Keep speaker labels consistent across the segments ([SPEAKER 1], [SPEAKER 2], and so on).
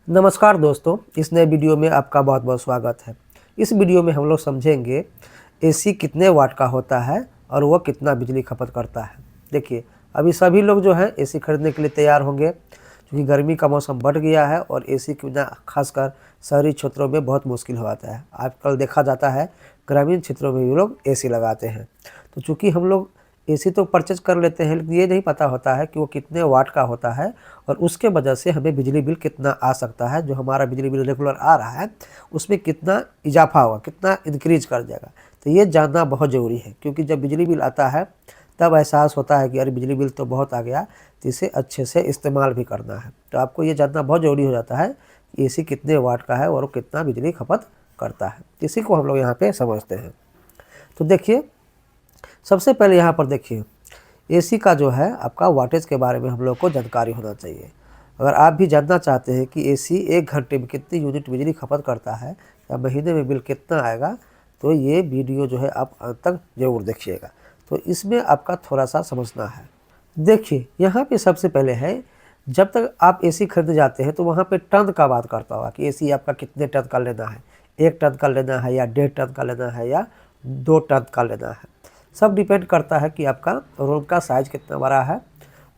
[SPEAKER 1] नमस्कार दोस्तों, इस नए वीडियो में आपका बहुत बहुत स्वागत है। इस वीडियो में हम लोग समझेंगे एसी कितने वाट का होता है और वह कितना बिजली खपत करता है। देखिए, अभी सभी लोग जो है एसी खरीदने के लिए तैयार होंगे, क्योंकि गर्मी का मौसम बढ़ गया है और एसी के बिना खासकर शहरी क्षेत्रों में बहुत मुश्किल हो जाता है। आजकल देखा जाता है ग्रामीण क्षेत्रों में भी लोग एसी लगाते हैं। तो चूँकि हम लोग एसी तो परचेज कर लेते हैं, लेकिन ये नहीं पता होता है कि वो कितने वाट का होता है और उसके वजह से हमें बिजली बिल कितना आ सकता है। जो हमारा बिजली बिल रेगुलर आ रहा है उसमें कितना इजाफा होगा, कितना इंक्रीज कर जाएगा। तो ये जानना बहुत ज़रूरी है, क्योंकि जब बिजली बिल आता है तब एहसास होता है कि अरे बिजली बिल तो बहुत आ गया, तो इसे अच्छे से इस्तेमाल भी करना है। तो आपको ये जानना बहुत ज़रूरी हो जाता है कि एसी कितने वाट का है और वो कितना बिजली खपत करता है। इसी को हम लोग यहाँ पे समझते हैं। तो देखिए, सबसे पहले यहाँ पर देखिए, एसी का जो है आपका वाटेज के बारे में हम लोग को जानकारी होना चाहिए। अगर आप भी जानना चाहते हैं कि एसी 1 घंटे में कितनी यूनिट बिजली खपत करता है या महीने में बिल कितना आएगा, तो ये वीडियो जो है आप अंत तक ज़रूर देखिएगा। तो इसमें आपका थोड़ा सा समझना है। देखिए, यहाँ पे सबसे पहले है, जब तक आप एसी खरीदने जाते हैं तो वहाँ पे टन का बात करता होगा कि एसी आपका कितने टन का लेना है, 1 टन का लेना है या 1.5 टन का लेना है या 2 टन का लेना है। सब डिपेंड करता है कि आपका रूम का साइज़ कितना बड़ा है,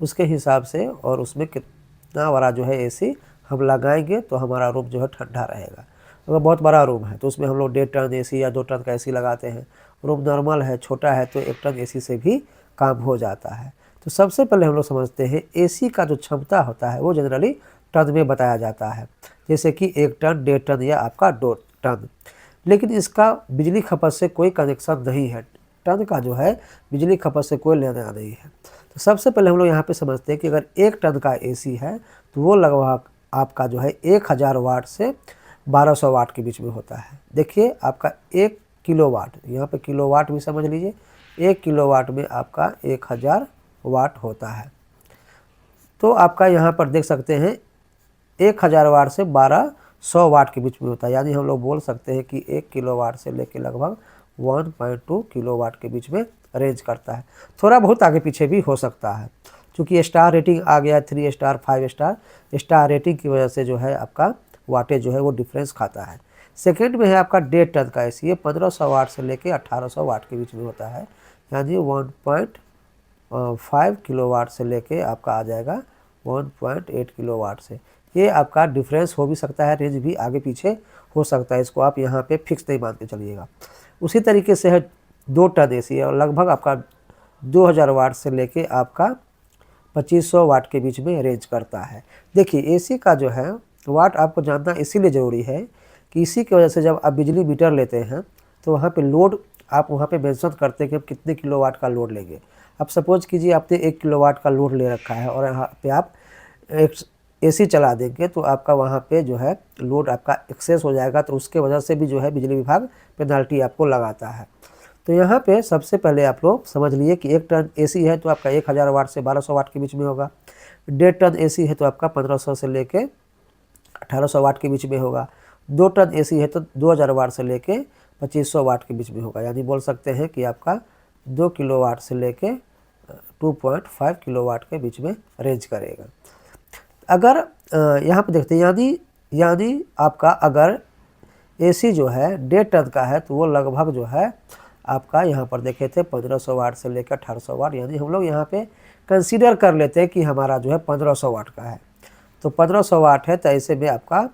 [SPEAKER 1] उसके हिसाब से, और उसमें कितना बड़ा जो है एसी हम लगाएंगे तो हमारा रूम जो है ठंडा रहेगा। अगर बहुत बड़ा रूम है तो उसमें हम लोग 1.5 टन एसी या 2 टन का एसी लगाते हैं। रूम नॉर्मल है, छोटा है, तो 1 टन एसी से भी काम हो जाता है। तो सबसे पहले हम लोग समझते हैं एसी का जो क्षमता होता है वो जनरली टन में बताया जाता है, जैसे कि 1 टन, 1.5 टन या आपका 2 टन। लेकिन इसका बिजली खपत से कोई कनेक्शन नहीं है। टन का जो है बिजली खपत से कोई लेना देना नहीं है। तो सबसे पहले हम लोग यहाँ पे समझते हैं कि अगर 1 टन का एसी है तो वो लगभग आपका जो है 1000 वाट से 1200 वाट के बीच में होता है। देखिए, आपका 1 किलोवाट, यहाँ पे किलोवाट भी समझ लीजिए, 1 किलोवाट में आपका 1000 वाट होता है। तो आपका यहाँ पर देख सकते हैं 1000 वाट से 1200 वाट के बीच में होता है। यानी हम लोग बोल सकते हैं कि 1 किलोवाट से लेकर लगभग 1.2 किलोवाट के बीच में रेंज करता है। थोड़ा बहुत आगे पीछे भी हो सकता है, क्योंकि स्टार रेटिंग आ गया, 3 स्टार, 5 स्टार। स्टार रेटिंग की वजह से जो है आपका वाटेज जो है वो डिफरेंस खाता है। सेकेंड में है आपका 1.5 टन का एसी, ये 1500 वाट से लेकर 1800 वाट के बीच में होता है। यानी 1.5 किलोवाट से लेके आपका आ जाएगा 1.8 किलोवाट से। ये आपका डिफरेंस हो भी सकता है, रेंज भी आगे पीछे हो सकता है। इसको आप यहाँ पे फिक्स नहीं मान के चलिएगा। उसी तरीके से है 2 टन एसी है और लगभग आपका 2000 वाट से लेके आपका 2500 वाट के बीच में रेंज करता है। देखिए, एसी का जो है वाट आपको जानना इसीलिए ज़रूरी है कि इसी की वजह से जब आप बिजली मीटर लेते हैं तो वहाँ पे लोड आप वहाँ पे मेंशन करते हैं कि आप कितने किलोवाट का लोड लेंगे। अब सपोज कीजिए आपने 1 किलोवाट का लोड ले रखा है और यहाँ पे आप एक एसी चला देंगे तो आपका वहाँ पे जो है लोड आपका एक्सेस हो जाएगा, तो उसके वजह से भी जो है बिजली विभाग पेनल्टी आपको लगाता है। तो यहाँ पे सबसे पहले आप लोग समझ लिए कि 1 टन एसी है तो आपका 1000 वाट से 1200 वाट के बीच में होगा। 1.5 टन एसी है तो आपका 1500 से लेके 1800 वाट के बीच में होगा। 2 टन एसी है तो 2000 वाट से लेके 2500 वाट के बीच में होगा। यानी बोल सकते हैं कि आपका 2 किलोवाट से लेके 2.5 किलोवाट के बीच में रेंज करेगा। अगर यहाँ पे देखते हैं, यानी आपका अगर एसी जो है 1.5 टन का है तो वो लगभग जो है आपका यहाँ पर देखे थे 1500 वाट से लेकर 1800 वाट। यानी हम लोग यहाँ पे कंसीडर कर लेते हैं कि हमारा जो है 1500 वाट का है। तो 1500 वाट है तो ऐसे में आपका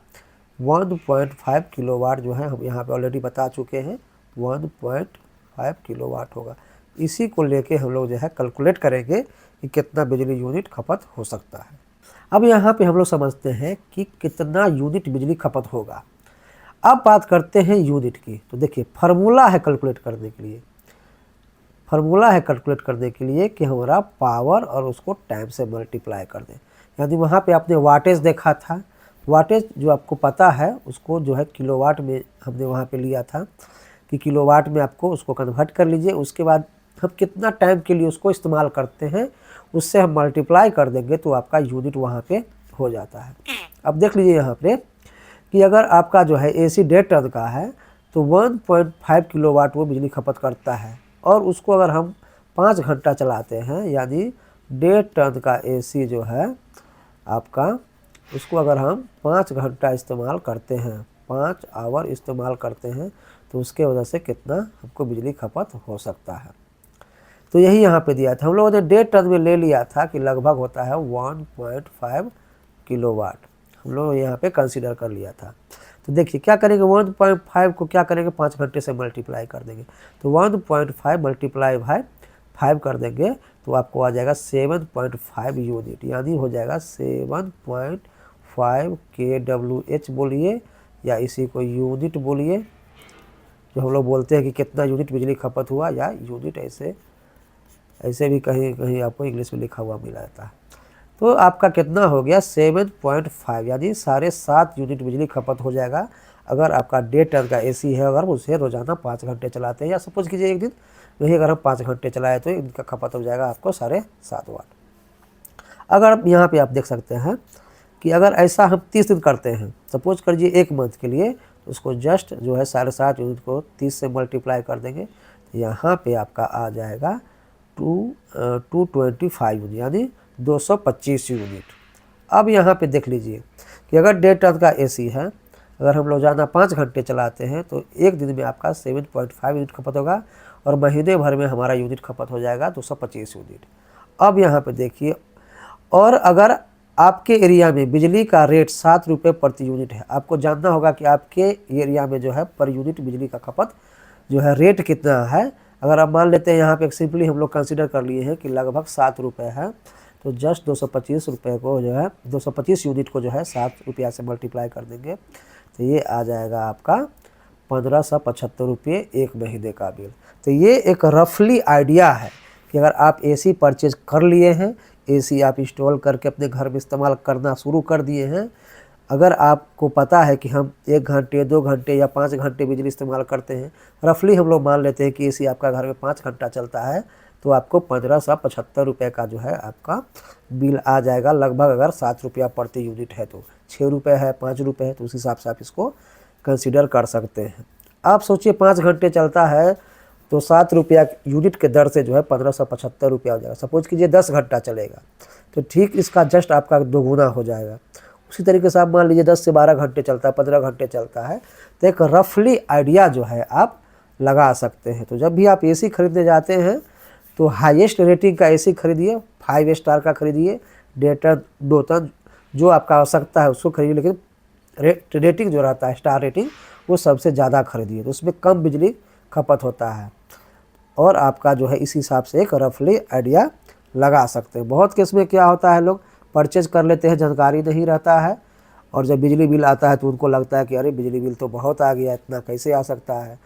[SPEAKER 1] 1.5 किलोवाट जो है हम यहाँ पे ऑलरेडी बता चुके हैं 1.5 किलोवाट होगा। इसी को लेके हम लोग जो है कैलकुलेट करेंगे कि कितना बिजली यूनिट खपत हो सकता है। अब यहाँ पे हम लोग समझते हैं कि कितना यूनिट बिजली खपत होगा। अब बात करते हैं यूनिट की। तो देखिए, फार्मूला है कैलकुलेट करने के लिए, कि हमारा पावर और उसको टाइम से मल्टीप्लाई कर दें। यानी वहाँ पे आपने वाटेज देखा था, वाटेज जो आपको पता है उसको जो है किलोवाट में हमने वहाँ पे लिया था कि किलोवाट में आपको उसको कन्वर्ट कर लीजिए। उसके बाद हम कितना टाइम के लिए उसको इस्तेमाल करते हैं उससे हम मल्टीप्लाई कर देंगे तो आपका यूनिट वहाँ पे हो जाता है। अब देख लीजिए यहाँ पे कि अगर आपका जो है एसी 1.5 टन का है तो 1.5 किलोवाट वो बिजली खपत करता है, और उसको अगर हम 5 घंटा चलाते हैं यानी 1.5 टन का एसी जो है आपका उसको अगर हम 5 घंटा इस्तेमाल करते हैं, 5 आवर इस्तेमाल करते हैं, तो उसके वजह से कितना हमको बिजली खपत हो सकता है। तो यही यहाँ पे दिया था। हम लोगों ने डे टर्म में ले लिया था कि लगभग होता है 1.5 किलोवाट, हम लोग यहाँ पे कंसीडर कर लिया था। तो देखिए क्या करेंगे, 1.5 को क्या करेंगे 5 घंटे से मल्टीप्लाई कर देंगे, तो 1.5 मल्टीप्लाई बाय 5 कर देंगे तो आपको आ जाएगा 7.5 यूनिट, यानी हो जाएगा 7.5 kWh बोलिए या इसी को यूनिट बोलिए, जो हम लोग बोलते हैं कि कितना यूनिट बिजली खपत हुआ, या यूनिट ऐसे भी कहीं कहीं आपको इंग्लिश में लिखा हुआ मिल जाता है। तो आपका कितना हो गया 7.5, यानी 7.5 यूनिट बिजली खपत हो जाएगा अगर आपका डे टर्म का एसी है, अगर उसे रोजाना 5 घंटे चलाते हैं, या सपोज कीजिए एक दिन वही अगर हम 5 घंटे चलाए तो इनका खपत हो जाएगा आपको 7.5 वाट। अगर यहाँ पे आप देख सकते हैं कि अगर ऐसा हम 30 दिन करते हैं, सपोज करिए 1 मंथ के लिए, तो उसको जस्ट जो है 7.5 यूनिट को 30 से मल्टीप्लाई कर देंगे, तो यहाँ पे आपका आ जाएगा 225 यूनिट, यानी 225 यूनिट। अब यहाँ पे देख लीजिए कि अगर डे टर्म का एसी है, अगर हम रोजाना 5 घंटे चलाते हैं तो एक दिन में आपका 7.5 यूनिट खपत होगा, और महीने भर में हमारा यूनिट खपत हो जाएगा 225 यूनिट। अब यहाँ पे देखिए, और अगर आपके एरिया में बिजली का रेट 7 रुपये प्रति यूनिट है, आपको जानना होगा कि आपके एरिया में जो है पर यूनिट बिजली का खपत जो है रेट कितना है। अगर आप मान लेते हैं यहाँ पे सिंपली हम लोग कंसिडर कर लिए हैं कि लगभग 7 रुपये है, तो जस्ट 225 रुपये को जो है 225 यूनिट को जो है 7 रुपया से मल्टीप्लाई कर देंगे, तो ये आ जाएगा आपका 1575 रुपये एक महीने का बिल। तो ये एक रफली आइडिया है कि अगर आप एसी परचेज कर लिए हैं, एसी आप इंस्टॉल करके अपने घर में इस्तेमाल करना शुरू कर दिए हैं, अगर आपको पता है कि हम 1 घंटे 2 घंटे या 5 घंटे बिजली इस्तेमाल करते हैं, रफली हम लोग मान लेते हैं कि एसी आपका घर में 5 घंटा चलता है, तो आपको 1575 रुपये का जो है आपका बिल आ जाएगा लगभग। अगर 7 रुपया प्रति यूनिट है तो 6 रुपये है, 5 रुपये है, तो उस हिसाब से आप इसको कंसिडर कर सकते हैं। आप सोचिए 5 घंटे चलता है तो 7 रुपया यूनिट के दर से जो है 1575 रुपया हो जाएगा। सपोज कीजिए 10 घंटा चलेगा तो ठीक इसका जस्ट आपका 2 गुना हो जाएगा। उसी तरीके से आप मान लीजिए 10 से 12 घंटे चलता है, 15 घंटे चलता है, तो एक रफली आइडिया जो है आप लगा सकते हैं। तो जब भी आप एसी खरीदने जाते हैं तो हाईएस्ट रेटिंग का एसी खरीदिए, 5 स्टार का खरीदिए, डेटर 2 टन जो आपका आवश्यकता है उसको खरीदिए, लेकिन रेटिंग जो रहता है स्टार रेटिंग वो सबसे ज़्यादा खरीदिए, तो उसमें कम बिजली खपत होता है, और आपका जो है इस हिसाब से एक रफली आइडिया लगा सकते हैं। बहुत केस में क्या होता है, लोग परचेज कर लेते हैं, जानकारी नहीं रहता है, और जब बिजली बिल आता है तो उनको लगता है कि अरे बिजली बिल तो बहुत आ गया, इतना कैसे आ सकता है।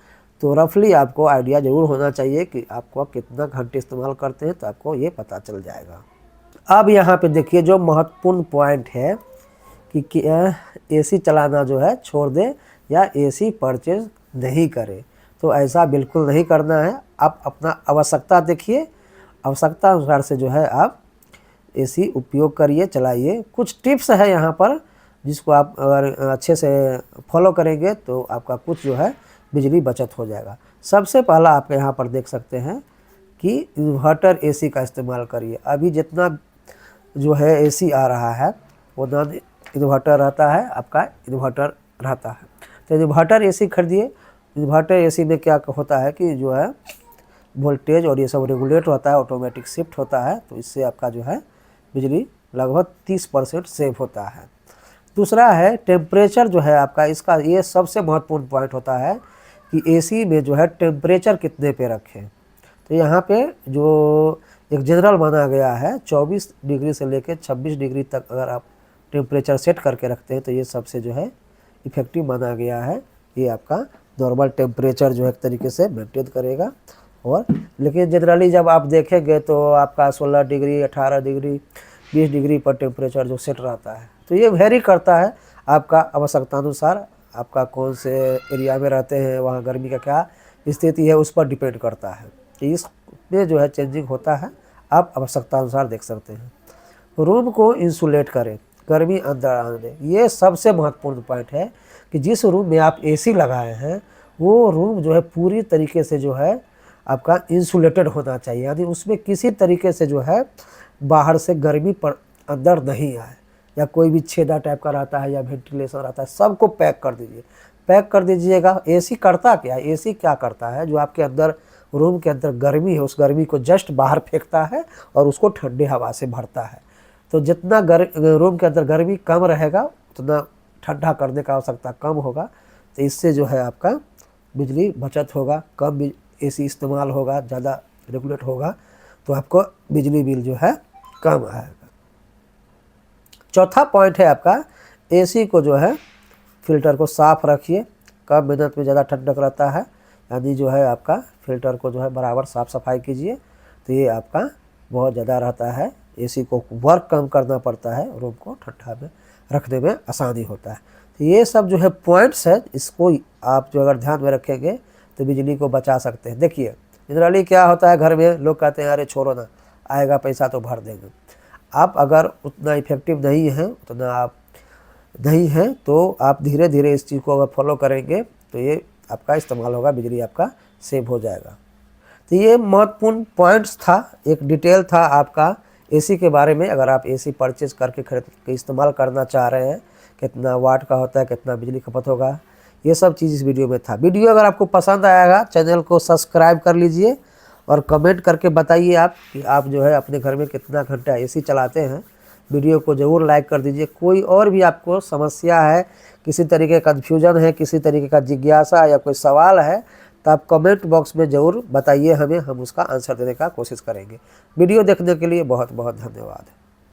[SPEAKER 1] तो रफली आपको आइडिया ज़रूर होना चाहिए कि आपको कितना घंटे इस्तेमाल करते हैं, तो आपको ये पता चल जाएगा। अब यहाँ पे देखिए जो महत्वपूर्ण पॉइंट है कि एसी चलाना जो है छोड़ दें या एसी परचेज नहीं करें, तो ऐसा बिल्कुल नहीं करना है। आप अपना आवश्यकता देखिए, आवश्यकता अनुसार से जो है आप एसी उपयोग करिए, चलाइए। कुछ टिप्स है यहाँ पर जिसको आप अगर अच्छे से फॉलो करेंगे तो आपका कुछ जो है बिजली बचत हो जाएगा। सबसे पहला आप यहाँ पर देख सकते हैं कि इन्वर्टर एसी का इस्तेमाल करिए। अभी जितना जो है एसी आ रहा है वो नॉन इन्वर्टर रहता है, आपका इन्वर्टर रहता है, तो इन्वर्टर एसी खरीदिए। इन्वर्टर एसी में क्या होता है कि जो है वोल्टेज और ये सब रेगुलेट होता है, ऑटोमेटिक शिफ्ट होता है, तो इससे आपका जो है बिजली लगभग 30% सेव होता है। दूसरा है टेम्परेचर जो है आपका, इसका ये सबसे महत्वपूर्ण पॉइंट होता है कि एसी में जो है टेम्परेचर कितने पे रखें। तो यहाँ पे जो एक जनरल माना गया है 24 डिग्री से लेकर 26 डिग्री तक अगर आप टेम्परेचर सेट करके रखते हैं तो ये सबसे जो है इफेक्टिव माना गया है। ये आपका नॉर्मल टेम्परेचर जो है एक तरीके से मेंटेन करेगा। और लेकिन जनरली जब आप देखेंगे तो आपका 16 डिग्री 18 डिग्री 20 डिग्री पर टेम्परेचर जो सेट रहता है, तो ये वेरी करता है आपका आवश्यकता अनुसार। आपका कौन से एरिया में रहते हैं, वहाँ गर्मी का क्या स्थिति है, उस पर डिपेंड करता है। तो इसमें जो है चेंजिंग होता है, आप आवश्यकता अनुसार देख सकते हैं। रूम को इंसुलेट करें, गर्मी अंदर आने दें। ये सबसे महत्वपूर्ण पॉइंट है कि जिस रूम में आप एसी लगाए हैं वो रूम जो है पूरी तरीके से जो है आपका इंसुलेटेड होना चाहिए, यानी उसमें किसी तरीके से जो है बाहर से गर्मी पर अंदर नहीं आए। या कोई भी छेदा टाइप का रहता है या वेंटिलेशन रहता है, सबको पैक कर दीजिए। पैक कर दीजिएगा। एसी करता क्या है, एसी क्या करता है, जो आपके अंदर रूम के अंदर गर्मी है उस गर्मी को जस्ट बाहर फेंकता है और उसको ठंडी हवा से भरता है। तो जितना रूम के अंदर गर्मी कम रहेगा उतना ठंडा करने का आवश्यकता कम होगा। तो इससे जो है आपका बिजली बचत होगा, कम एसी इस्तेमाल होगा, ज़्यादा रेगुलेट होगा, तो आपको बिजली बिल जो है कम आएगा। चौथा पॉइंट है आपका, एसी को जो है फ़िल्टर को साफ़ रखिए। कम मेहनत में ज़्यादा ठंडक रहता है, यानी जो है आपका फ़िल्टर को जो है बराबर साफ़ सफाई कीजिए, तो ये आपका बहुत ज़्यादा रहता है। एसी को वर्क कम करना पड़ता है, रूम को ठंडा में रखने में आसानी होता है। तो ये सब जो है पॉइंट्स है, इसको आप जो अगर ध्यान में रखेंगे तो बिजली को बचा सकते हैं। देखिए जनरली क्या होता है, घर में लोग कहते हैं अरे छोड़ो ना, आएगा पैसा तो भर देंगे। आप अगर उतना इफेक्टिव नहीं हैं, उतना आप नहीं हैं, तो आप धीरे धीरे इस चीज़ को अगर फॉलो करेंगे तो ये आपका इस्तेमाल होगा, बिजली आपका सेव हो जाएगा। तो ये महत्वपूर्ण पॉइंट्स था, एक डिटेल था आपका एसी के बारे में। अगर आप एसी परचेज करके खरीद के इस्तेमाल करना चाह रहे हैं, कितना वाट का होता है, कितना बिजली खपत होगा, ये सब चीज़ इस वीडियो में था। वीडियो अगर आपको पसंद आएगा, चैनल को सब्सक्राइब कर लीजिए और कमेंट करके बताइए आप कि आप जो है अपने घर में कितना घंटा एसी चलाते हैं। वीडियो को ज़रूर लाइक कर दीजिए। कोई और भी आपको समस्या है, किसी तरीके का कन्फ्यूजन है, किसी तरीके का जिज्ञासा या कोई सवाल है, तो आप कमेंट बॉक्स में ज़रूर बताइए हमें, हम उसका आंसर देने का कोशिश करेंगे। वीडियो देखने के लिए बहुत बहुत धन्यवाद।